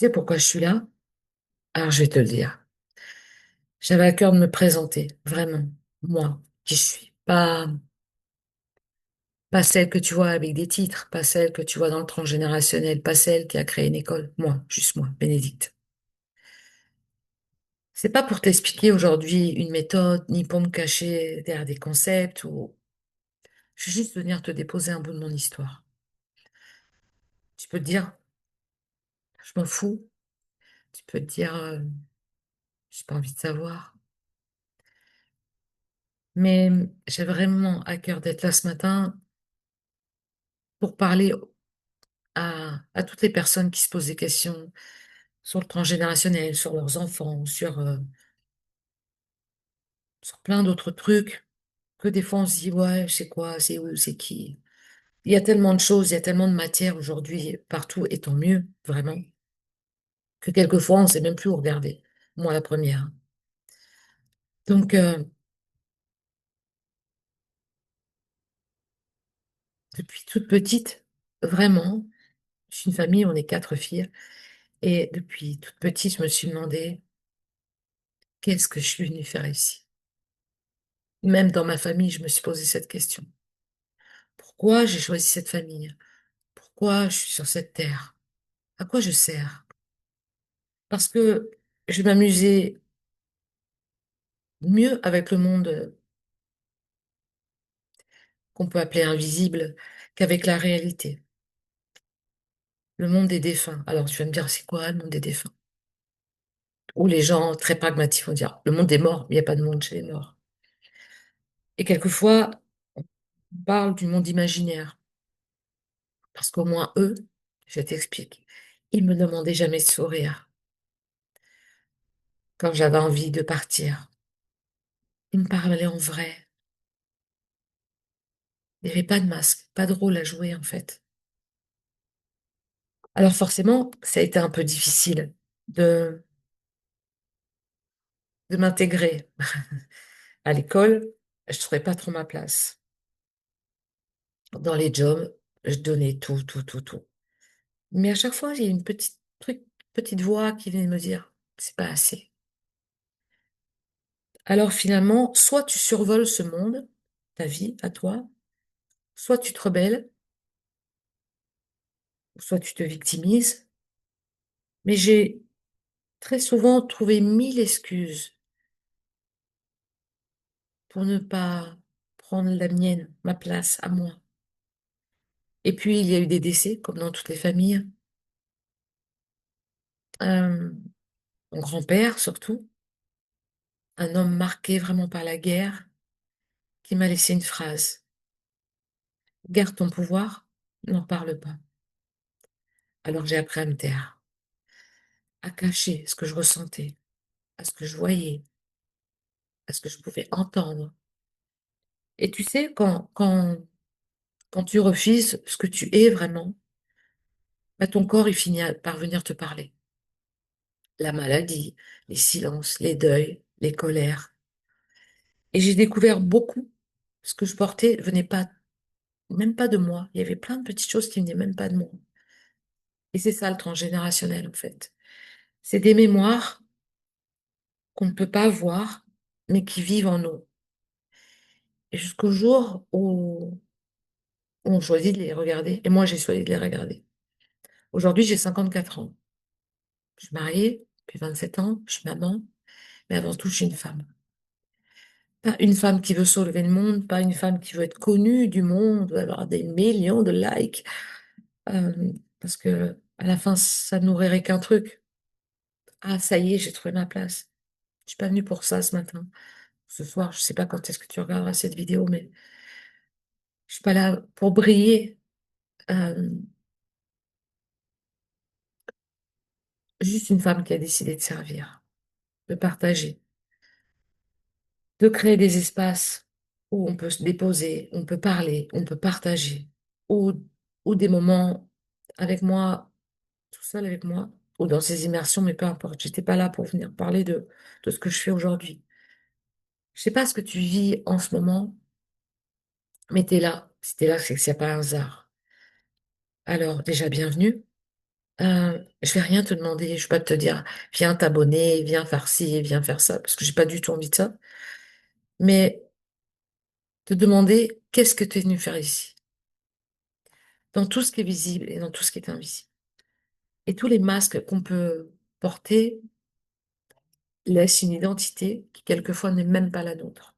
sais pourquoi je suis là? Alors, je vais te le dire. J'avais à cœur de me présenter, vraiment, moi, qui je suis. Pas celle que tu vois avec des titres, pas celle que tu vois dans le transgénérationnel, pas celle qui a créé une école. Moi, juste moi, Bénédicte. C'est pas pour t'expliquer aujourd'hui une méthode, ni pour me cacher derrière des concepts, ou je vais juste venir te déposer un bout de mon histoire. Tu peux te dire, je m'en fous. Tu peux te dire, j'ai pas envie de savoir. Mais j'ai vraiment à cœur d'être là ce matin pour parler à toutes les personnes qui se posent des questions sur le transgénérationnel, sur leurs enfants, sur plein d'autres trucs, que des fois on se dit, ouais, c'est quoi, c'est où, c'est qui. Il y a tellement de choses, il y a tellement de matière aujourd'hui partout, et tant mieux, vraiment, que quelquefois on ne sait même plus où regarder. Moi, la première. Donc, depuis toute petite, vraiment, je suis une famille, on est quatre filles, et depuis toute petite, je me suis demandé, qu'est-ce que je suis venue faire ici? Même dans ma famille, je me suis posé cette question. Pourquoi j'ai choisi cette famille? Pourquoi je suis sur cette terre? À quoi je sers? Parce que je m'amusais mieux avec le monde qu'on peut appeler invisible qu'avec la réalité, le monde des défunts. Alors tu vas me dire, c'est quoi le monde des défunts? Ou les gens très pragmatiques vont dire, le monde des morts, il n'y a pas de monde chez les morts. Et quelquefois, on parle du monde imaginaire, parce qu'au moins eux, je t'explique, ils me demandaient jamais de sourire quand j'avais envie de partir. Ils me parlaient en vrai. Il n'y avait pas de masque, pas de rôle à jouer en fait. Alors forcément, ça a été un peu difficile de, de m'intégrer. À l'école, je ne trouvais pas trop ma place. Dans les jobs, je donnais tout, tout, tout, tout. Mais à chaque fois, il y a une petite voix qui venait me dire, c'est pas assez. Alors finalement, soit tu survoles ce monde, ta vie à toi, soit tu te rebelles, soit tu te victimises. Mais j'ai très souvent trouvé mille excuses pour ne pas prendre la mienne, ma place à moi. Et puis, il y a eu des décès, comme dans toutes les familles. Euh, Mon grand-père, surtout, un homme marqué vraiment par la guerre, qui m'a laissé une phrase. Garde ton pouvoir, n'en parle pas. Alors j'ai appris à me taire, à cacher ce que je ressentais, à ce que je voyais, à ce que je pouvais entendre. Et tu sais, quand tu refuses ce que tu es vraiment, bah, ton corps, il finit par venir te parler. La maladie, les silences, les deuils, les colères. Et j'ai découvert beaucoup. Ce que je portais venait pas, même pas de moi. Il y avait plein de petites choses qui venaient même pas de moi. Et c'est ça le transgénérationnel, en fait. C'est des mémoires qu'on ne peut pas voir, mais qui vivent en nous. Et jusqu'au jour où on choisit de les regarder. Et moi, j'ai choisi de les regarder. Aujourd'hui, j'ai 54 ans. Je suis mariée depuis 27 ans. Je suis maman. Mais avant tout, je suis une femme. Pas une femme qui veut sauver le monde, pas une femme qui veut être connue du monde, avoir des millions de likes. Parce que à la fin, ça nourrirait qu'un truc. Ah, ça y est, j'ai trouvé ma place. Je suis pas venue pour ça ce matin. Ce soir, je sais pas quand est-ce que tu regarderas cette vidéo, mais je suis pas là pour briller. Euh, Juste une femme qui a décidé de servir, de partager, de créer des espaces où on peut se déposer, on peut parler, on peut partager, ou, ou des moments avec moi, tout seul avec moi, ou dans ces immersions, mais peu importe. J'étais pas là pour venir parler de ce que je fais aujourd'hui. Je sais pas ce que tu vis en ce moment, mais t'es là. Si t'es là, c'est que c'est pas un hasard. Alors, déjà, bienvenue. Je vais rien te demander. Je vais pas te dire, viens t'abonner, viens faire ci, viens faire ça, parce que j'ai pas du tout envie de ça. Mais te demander, qu'est-ce que tu es venu faire ici? Dans tout ce qui est visible et dans tout ce qui est invisible. Et tous les masques qu'on peut porter laissent une identité qui quelquefois n'est même pas la nôtre.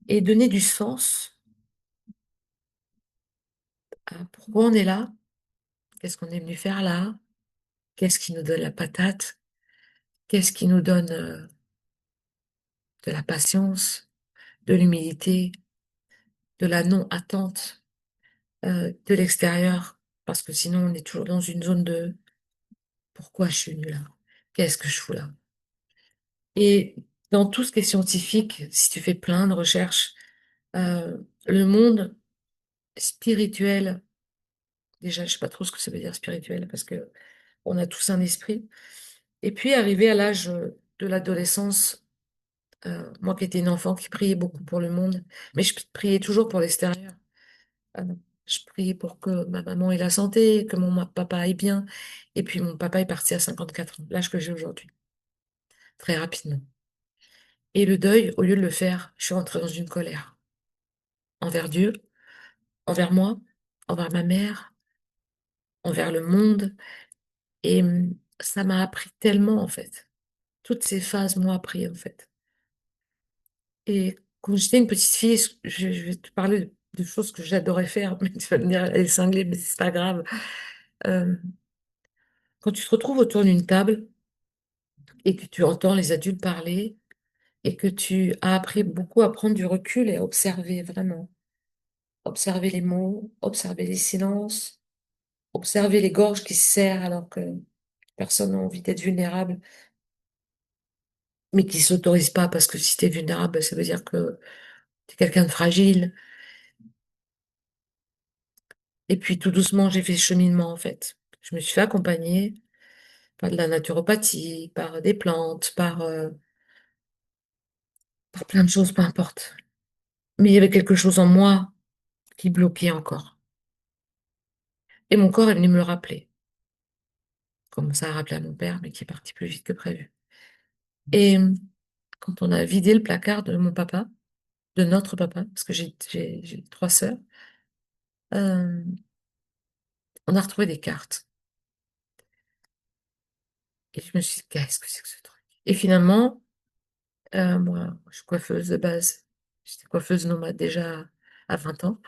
Et donner du sens à pourquoi on est là, qu'est-ce qu'on est venu faire là, qu'est-ce qui nous donne la patate, qu'est-ce qui nous donne de la patience, de l'humilité, de la non-attente de l'extérieur, parce que sinon on est toujours dans une zone de pourquoi je suis venu là, qu'est-ce que je fous là. Et dans tout ce qui est scientifique, si tu fais plein de recherches, le monde spirituel, déjà je sais pas trop ce que ça veut dire spirituel, parce que on a tous un esprit. Et puis arrivé à l'âge de l'adolescence, moi qui étais une enfant qui priait beaucoup pour le monde, mais je priais toujours pour l'extérieur. Ah non. Je priais pour que ma maman ait la santé, que mon papa aille bien. Et puis mon papa est parti à 54 ans, l'âge que j'ai aujourd'hui, très rapidement. Et le deuil, au lieu de le faire, je suis rentrée dans une colère envers Dieu, envers moi, envers ma mère, envers le monde. Et ça m'a appris tellement, en fait. Toutes ces phases m'ont appris, en fait. Et quand j'étais une petite fille, je vais te parler de choses que j'adorais faire, mais tu vas me dire, elle est cinglée, mais c'est pas grave. Euh, Quand tu te retrouves autour d'une table et que tu entends les adultes parler et que tu as appris beaucoup à prendre du recul et à observer vraiment, observer les mots, observer les silences, observer les gorges qui se serrent alors que personne n'a envie d'être vulnérable, mais qui s'autorise pas parce que si tu es vulnérable, ça veut dire que tu es quelqu'un de fragile. Et puis tout doucement, j'ai fait ce cheminement en fait. Je me suis fait accompagner par de la naturopathie, par des plantes, par plein de choses, peu importe. Mais il y avait quelque chose en moi qui bloquait encore. Et mon corps est venu me le rappeler, comme ça a rappelé à mon père, mais qui est parti plus vite que prévu. Et quand on a vidé le placard de mon papa, de notre papa, parce que j'ai trois sœurs, euh, on a retrouvé des cartes. Et je me suis dit, qu'est-ce que c'est que ce truc? Et finalement, moi, je suis coiffeuse de base. J'étais coiffeuse nomade déjà à 20 ans.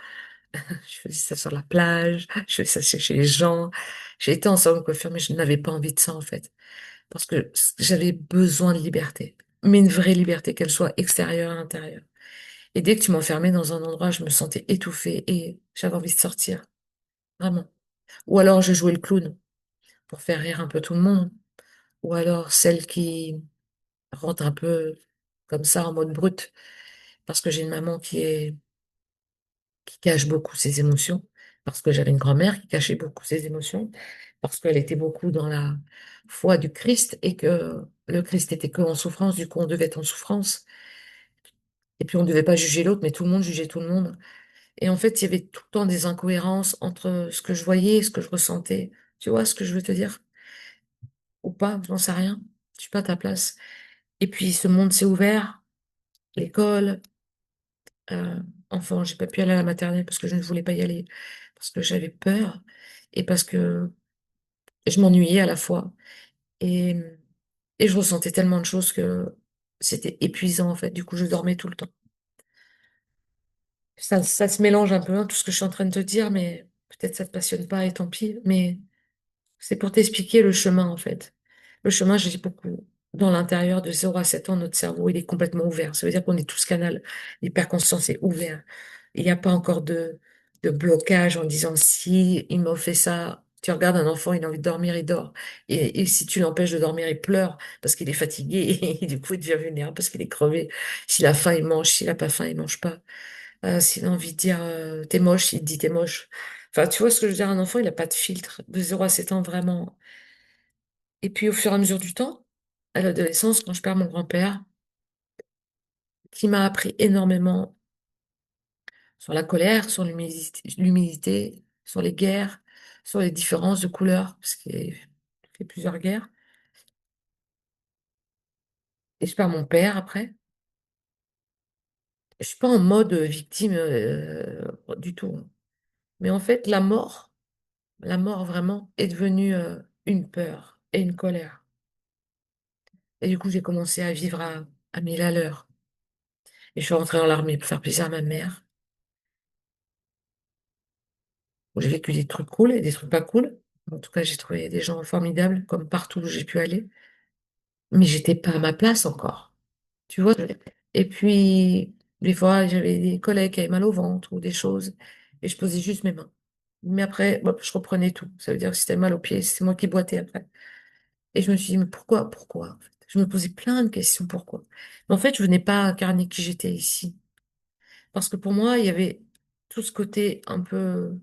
Je faisais ça sur la plage, je faisais ça chez les gens. J'ai été en salon de coiffure, mais je n'avais pas envie de ça en fait. Parce que j'avais besoin de liberté. Mais une vraie liberté, qu'elle soit extérieure et intérieure. Et dès que tu m'enfermais dans un endroit, je me sentais étouffée et j'avais envie de sortir. Vraiment. Ou alors je jouais le clown pour faire rire un peu tout le monde. Ou alors celle qui rentre un peu comme ça en mode brut. Parce que j'ai une maman qui cache beaucoup ses émotions. Parce que j'avais une grand-mère qui cachait beaucoup ses émotions. Parce qu'elle était beaucoup dans la foi du Christ et que le Christ était que en souffrance. Du coup, on devait être en souffrance. Et puis on ne devait pas juger l'autre, mais tout le monde jugeait tout le monde. Et en fait, il y avait tout le temps des incohérences entre ce que je voyais et ce que je ressentais. Tu vois ce que je veux te dire? Ou pas, j'en sais rien. Je suis pas à ta place. Et puis ce monde s'est ouvert, l'école, euh, enfant, j'ai pas pu aller à la maternelle parce que je ne voulais pas y aller, parce que j'avais peur et parce que je m'ennuyais à la fois. Et, et je ressentais tellement de choses que c'était épuisant en fait. Du coup, je dormais tout le temps. Ça se mélange un peu, hein, tout ce que je suis en train de te dire, mais peut-être ça te passionne pas et tant pis. Mais c'est pour t'expliquer le chemin, en fait. Le chemin, je dis beaucoup. Dans l'intérieur de 0 à 7 ans, notre cerveau, il est complètement ouvert. Ça veut dire qu'on est tous canal. L'hyperconscience est ouvert. Il n'y a pas encore de blocage en disant si il m'a fait ça. Tu regardes un enfant, il a envie de dormir, il dort. Et si tu l'empêches de dormir, il pleure parce qu'il est fatigué et du coup, il devient vulnérable parce qu'il est crevé. S'il a faim, il mange. S'il a pas faim, il mange pas. S'il a envie de dire t'es moche, il te dit t'es moche. Enfin, tu vois ce que je veux dire, un enfant, il n'a pas de filtre. De 0 à 7 ans, vraiment. Et puis, au fur et à mesure du temps, à l'adolescence, quand je perds mon grand-père, qui m'a appris énormément sur la colère, sur l'humilité, sur les guerres, sur les différences de couleurs, parce qu'il a fait plusieurs guerres. Et je perds mon père après. Je suis pas en mode victime du tout, hein. Mais en fait, la mort vraiment est devenue une peur et une colère. Et du coup, j'ai commencé à vivre à 1000 à l'heure. Et je suis rentrée dans l'armée pour faire plaisir à ma mère, où j'ai vécu des trucs cool et des trucs pas cool. En tout cas, j'ai trouvé des gens formidables, comme partout où j'ai pu aller. Mais j'étais pas à ma place encore. Tu vois? Et puis, des fois, j'avais des collègues qui avaient mal au ventre ou des choses, et je posais juste mes mains. Mais après, hop, je reprenais tout. Ça veut dire que si c'était mal aux pieds, c'est moi qui boitais après. Et je me suis dit, mais pourquoi, en fait. Je me posais plein de questions, pourquoi? Mais en fait, je venais pas incarner qui j'étais ici. Parce que pour moi, il y avait tout ce côté un peu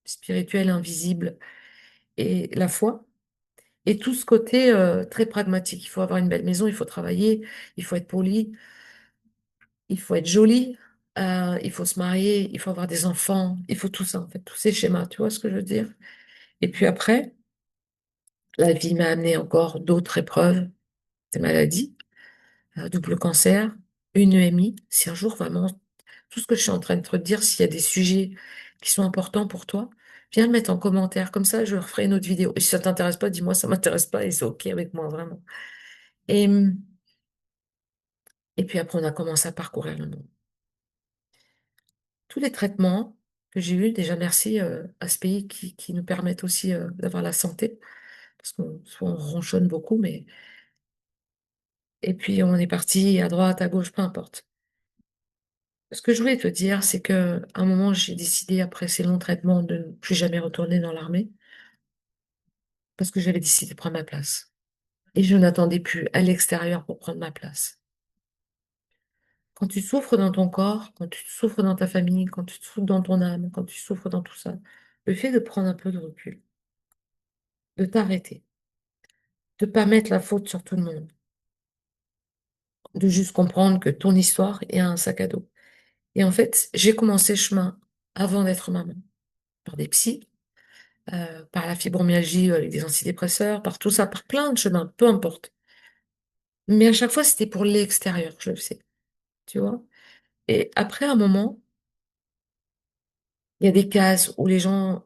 spirituel, invisible, et la foi, et tout ce côté très pragmatique. Il faut avoir une belle maison, il faut travailler, il faut être poli, il faut être joli, il faut se marier, il faut avoir des enfants, il faut tout ça, en fait, tous ces schémas, tu vois ce que je veux dire? Et puis après, la vie m'a amené encore d'autres épreuves, des maladies, double cancer, une EMI. Si un jour vraiment, tout ce que je suis en train de te dire, s'il y a des sujets qui sont importants pour toi, viens le mettre en commentaire, comme ça je referai une autre vidéo. Et si ça t'intéresse pas, dis-moi, ça m'intéresse pas et c'est OK avec moi, vraiment. Et, et puis après, on a commencé à parcourir le monde. Tous les traitements que j'ai eus, déjà merci à ce pays qui nous permettent aussi d'avoir la santé, parce qu'on souvent, on ronchonne beaucoup, mais... Et puis on est parti à droite, à gauche, peu importe. Ce que je voulais te dire, c'est que à un moment, j'ai décidé, après ces longs traitements, de ne plus jamais retourner dans l'armée, parce que j'avais décidé de prendre ma place. Et je n'attendais plus à l'extérieur pour prendre ma place. Quand tu souffres dans ton corps, quand tu souffres dans ta famille, quand tu souffres dans ton âme, quand tu souffres dans tout ça, le fait de prendre un peu de recul, de t'arrêter, de pas mettre la faute sur tout le monde, de juste comprendre que ton histoire est un sac à dos. Et en fait, j'ai commencé le chemin avant d'être maman, par des psys, par la fibromyalgie avec des antidépresseurs, par tout ça, par plein de chemins, peu importe. Mais à chaque fois, c'était pour l'extérieur, je le sais, tu vois. Et après, à un moment, il y a des cases où les gens...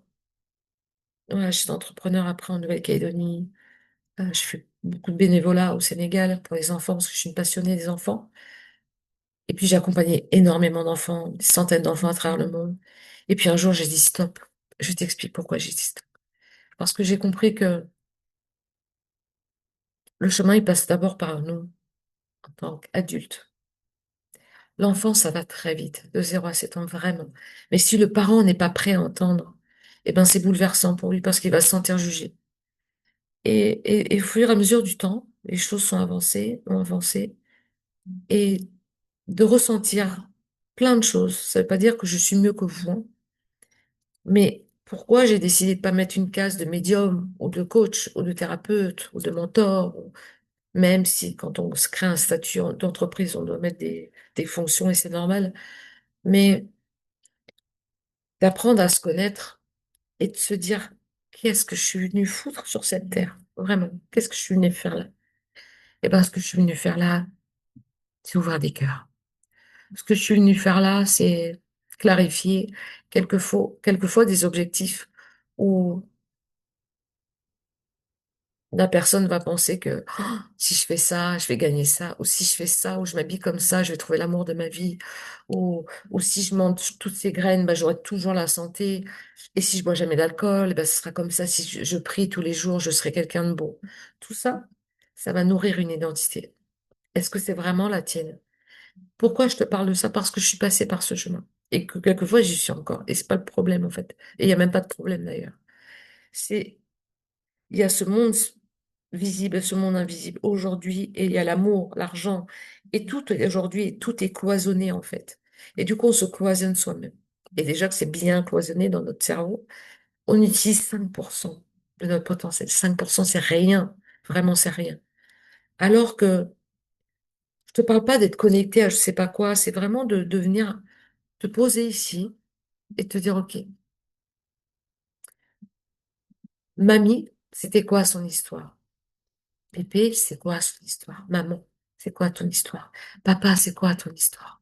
Ouais, je suis entrepreneur après en Nouvelle-Calédonie. Je fais beaucoup de bénévolat au Sénégal pour les enfants, parce que je suis une passionnée des enfants. Et puis j'ai accompagné énormément d'enfants, des centaines d'enfants à travers le monde. Et puis un jour, j'ai dit stop. Je t'explique pourquoi j'ai dit stop. Parce que j'ai compris que le chemin, il passe d'abord par nous, en tant qu'adultes. L'enfant, ça va très vite, de 0 à 7 ans, vraiment. Mais si le parent n'est pas prêt à entendre, eh ben, c'est bouleversant pour lui parce qu'il va se sentir jugé. Et au fur et à mesure du temps, les choses sont avancées, ont avancé. Et de ressentir plein de choses. Ça ne veut pas dire que je suis mieux que vous, hein. Mais pourquoi j'ai décidé de pas mettre une case de médium ou de coach ou de thérapeute ou de mentor, même si quand on se crée un statut d'entreprise, on doit mettre des fonctions et c'est normal, mais d'apprendre à se connaître et de se dire qu'est-ce que je suis venue foutre sur cette terre, vraiment, qu'est-ce que je suis venue faire là? Et bien, ce que je suis venue faire là, c'est ouvrir des cœurs. Ce que je suis venue faire là, c'est clarifier quelquefois des objectifs où la personne va penser que oh, si je fais ça, je vais gagner ça, ou si je fais ça, ou je m'habille comme ça, je vais trouver l'amour de ma vie, ou si je mange toutes ces graines, bah, j'aurai toujours la santé, et si je bois jamais d'alcool, bah, ce sera comme ça, si je prie tous les jours, je serai quelqu'un de bon. Tout ça, ça va nourrir une identité. Est-ce que c'est vraiment la tienne? Pourquoi je te parle de ça? Parce que je suis passée par ce chemin. Et que quelquefois, j'y suis encore. Et c'est pas le problème, en fait. Et il n'y a même pas de problème, d'ailleurs. C'est, il y a ce monde visible, ce monde invisible aujourd'hui, et il y a l'amour, l'argent, et tout est aujourd'hui, tout est cloisonné, en fait. Et du coup, on se cloisonne soi-même. Et déjà que c'est bien cloisonné dans notre cerveau, on utilise 5% de notre potentiel. 5%, c'est rien. Vraiment, c'est rien. Alors que je te parle pas d'être connecté à je sais pas quoi, c'est vraiment de devenir te poser ici et te dire, OK, Mamie, c'était quoi son histoire? Pépé, c'est quoi son histoire? Maman, c'est quoi ton histoire? Papa, c'est quoi ton histoire?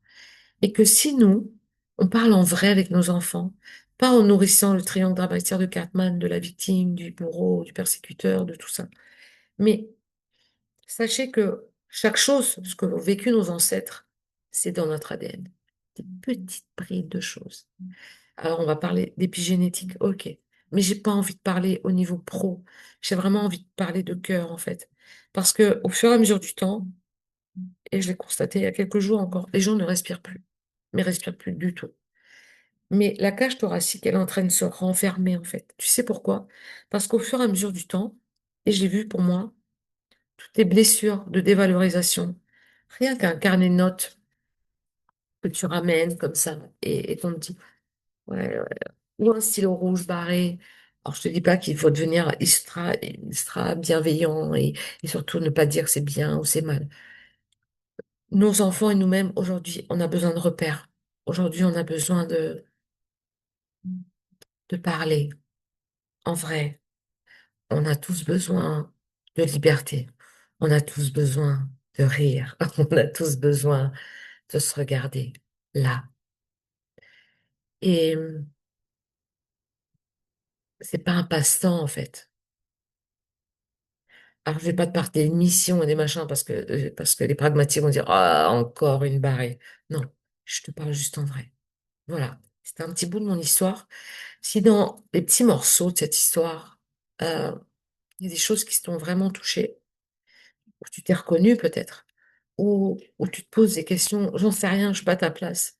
Et que si nous, on parle en vrai avec nos enfants, pas en nourrissant le triangle dramatique de Cartman, de la victime, du bourreau, du persécuteur, de tout ça, mais sachez que chaque chose, ce que l'ont vécu nos ancêtres, c'est dans notre ADN. Des petites bribes de choses. Alors, on va parler d'épigénétique, ok. Mais j'ai pas envie de parler au niveau pro. J'ai vraiment envie de parler de cœur, en fait. Parce que au fur et à mesure du temps, et je l'ai constaté il y a quelques jours encore, les gens ne respirent plus. Mais respirent plus du tout. Mais la cage thoracique, elle est en train de se renfermer, en fait. Tu sais pourquoi? Parce qu'au fur et à mesure du temps, et j'ai vu pour moi, toutes les blessures de dévalorisation, rien qu'un carnet de notes que tu ramènes comme ça, et qu'on te dit, ouais, ouais, ou un stylo rouge barré. Alors, je te dis pas qu'il faut devenir extra bienveillant et surtout ne pas dire que c'est bien ou c'est mal. Nos enfants et nous-mêmes, aujourd'hui, on a besoin de repères. Aujourd'hui, on a besoin de parler en vrai. On a tous besoin de liberté. On a tous besoin de rire. On a tous besoin de se regarder là. Et c'est pas un passe-temps, en fait. Alors, je vais pas te parler des missions et des machins parce que les pragmatiques vont dire, ah, encore une barrée. Non, je te parle juste en vrai. Voilà. C'était un petit bout de mon histoire. Si dans les petits morceaux de cette histoire, euh, il y a des choses qui t'ont vraiment touché, où tu t'es reconnu peut-être, ou tu te poses des questions, j'en sais rien, je suis pas à ta place.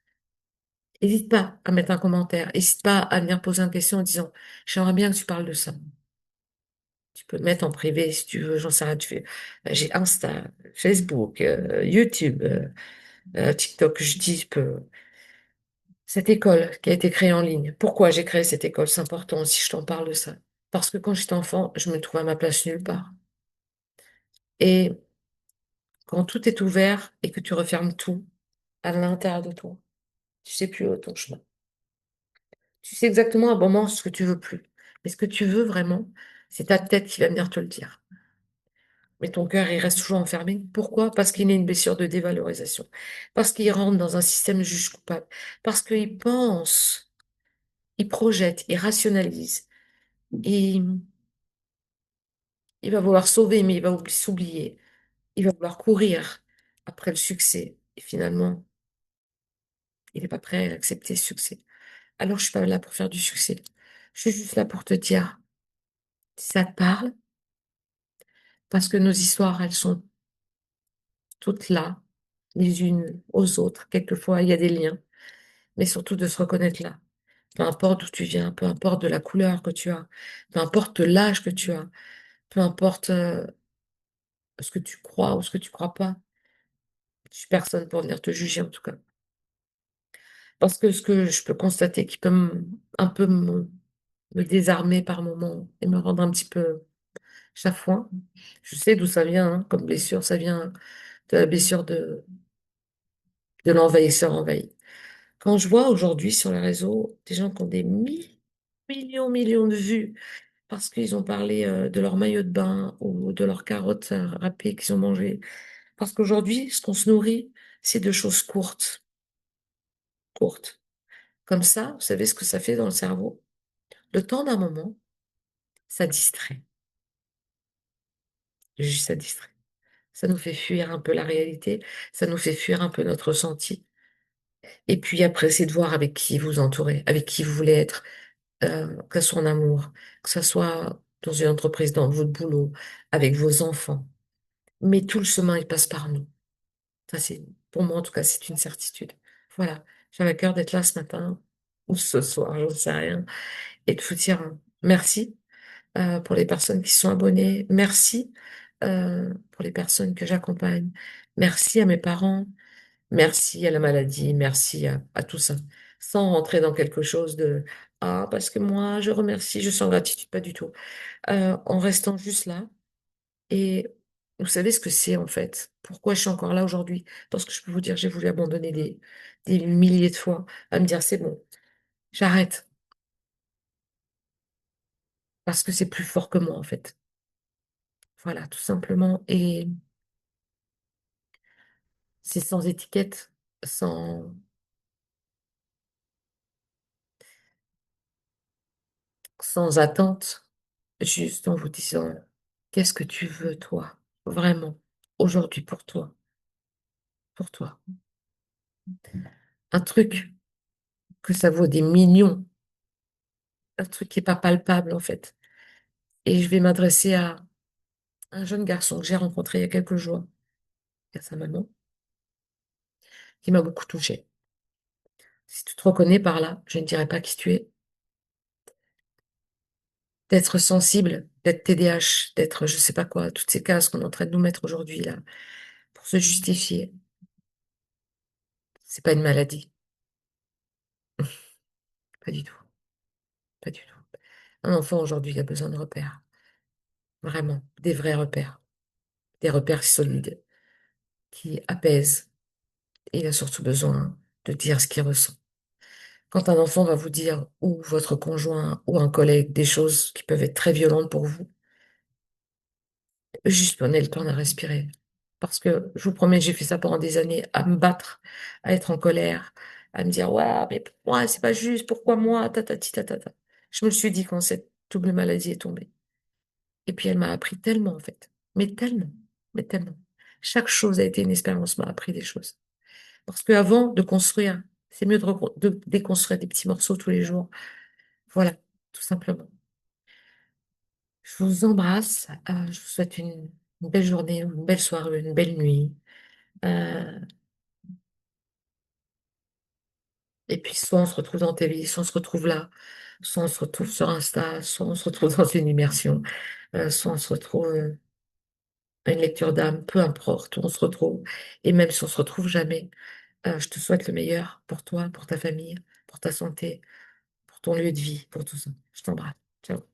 N'hésite pas à mettre un commentaire. N'hésite pas à venir poser une question en disant, j'aimerais bien que tu parles de ça. Tu peux le mettre en privé si tu veux, j'en sais rien. Tu fais, j'ai Insta, Facebook, YouTube, TikTok. Je dis, cette école qui a été créée en ligne. Pourquoi j'ai créé cette école? C'est important si je t'en parle de ça. Parce que quand j'étais enfant, je me trouvais à ma place nulle part. Et quand tout est ouvert et que tu refermes tout à l'intérieur de toi, tu sais plus où est ton chemin. Tu sais exactement à un moment ce que tu veux plus. Mais ce que tu veux vraiment, c'est ta tête qui va venir te le dire. Mais ton cœur, il reste toujours enfermé. Pourquoi? Parce qu'il a une blessure de dévalorisation. Parce qu'il rentre dans un système juge coupable. Parce qu'il pense, il projette, il rationalise. Et il va vouloir sauver, mais il va s'oublier. Il va vouloir courir après le succès. Et finalement, il n'est pas prêt à accepter ce succès. Alors, je suis pas là pour faire du succès. Je suis juste là pour te dire, si ça te parle, parce que nos histoires, elles sont toutes là, les unes aux autres. Quelquefois, il y a des liens, mais surtout de se reconnaître là. Peu importe d'où tu viens, peu importe de la couleur que tu as, peu importe l'âge que tu as, peu importe ce que tu crois ou ce que tu crois pas. Je suis personne pour venir te juger en tout cas. Parce que ce que je peux constater qui peut un peu me désarmer par moments et me rendre un petit peu chafouin, je sais d'où ça vient, hein, comme blessure, ça vient de la blessure de l'envahisseur envahi. Quand je vois aujourd'hui sur les réseaux des gens qui ont des millions de vues parce qu'ils ont parlé de leur maillot de bain ou de leurs carottes râpées qu'ils ont mangées, parce qu'aujourd'hui, ce qu'on se nourrit, c'est de choses courtes, courtes. Comme ça, vous savez ce que ça fait dans le cerveau? Le temps d'un moment, ça distrait. Juste ça distrait. Ça nous fait fuir un peu la réalité, ça nous fait fuir un peu notre ressenti. Et puis après, c'est de voir avec qui vous entourez, avec qui vous voulez être, que ce soit en amour, que ce soit dans une entreprise, dans votre boulot, avec vos enfants. Mais tout le chemin, il passe par nous. Ça, c'est, pour moi, en tout cas, c'est une certitude. Voilà. J'avais à cœur d'être là ce matin, ou ce soir, j'en sais rien, et de vous dire merci pour les personnes qui sont abonnées. Merci pour les personnes que j'accompagne. Merci à mes parents. Merci à la maladie. Merci à tout ça. Sans rentrer dans quelque chose de ah, parce que moi, je remercie, je sens gratitude, pas du tout. En restant juste là. Et vous savez ce que c'est en fait? Pourquoi je suis encore là aujourd'hui? Parce que je peux vous dire, j'ai voulu abandonner des milliers de fois à me dire c'est bon, j'arrête. parce que c'est plus fort que moi, en fait. Voilà, tout simplement. Et c'est sans étiquette, sans, sans attente, juste en vous disant, qu'est-ce que tu veux, toi, vraiment, aujourd'hui pour toi, pour toi. Un truc que ça vaut des millions, un truc qui n'est pas palpable, en fait. Et je vais m'adresser à un jeune garçon que j'ai rencontré il y a quelques jours, et à sa maman, qui m'a beaucoup touchée. Si tu te reconnais par là, je ne dirais pas qui tu es. D'être sensible, d'être TDAH, d'être je sais pas quoi, toutes ces cases qu'on est en train de nous mettre aujourd'hui là, pour se justifier, c'est pas une maladie. Pas du tout, pas du tout. Un enfant aujourd'hui, il a besoin de repères, vraiment, des vrais repères, des repères solides, qui apaisent. Et il a surtout besoin de dire ce qu'il ressent. Quand un enfant va vous dire, ou votre conjoint, ou un collègue, des choses qui peuvent être très violentes pour vous, juste prenez le temps de respirer. Parce que je vous promets, j'ai fait ça pendant des années, à me battre, à être en colère, à me dire, ouais, mais pourquoi c'est pas juste, pourquoi moi, tatati tatata. Je me le suis dit quand cette double maladie est tombée. Et puis elle m'a appris tellement, en fait. Mais tellement, mais tellement. Chaque chose a été une expérience, m'a appris des choses. Parce qu'avant de construire, c'est mieux de déconstruire des petits morceaux tous les jours. Voilà, tout simplement. Je vous embrasse. Je vous souhaite une belle journée, une belle soirée, une belle nuit. Euh, et puis, soit on se retrouve dans tes vies, soit on se retrouve là, soit on se retrouve sur Insta, soit on se retrouve dans une immersion, soit on se retrouve à une lecture d'âme, peu importe où on se retrouve. Et même si on se retrouve jamais, je te souhaite le meilleur pour toi, pour ta famille, pour ta santé, pour ton lieu de vie, pour tout ça. Je t'embrasse. Ciao.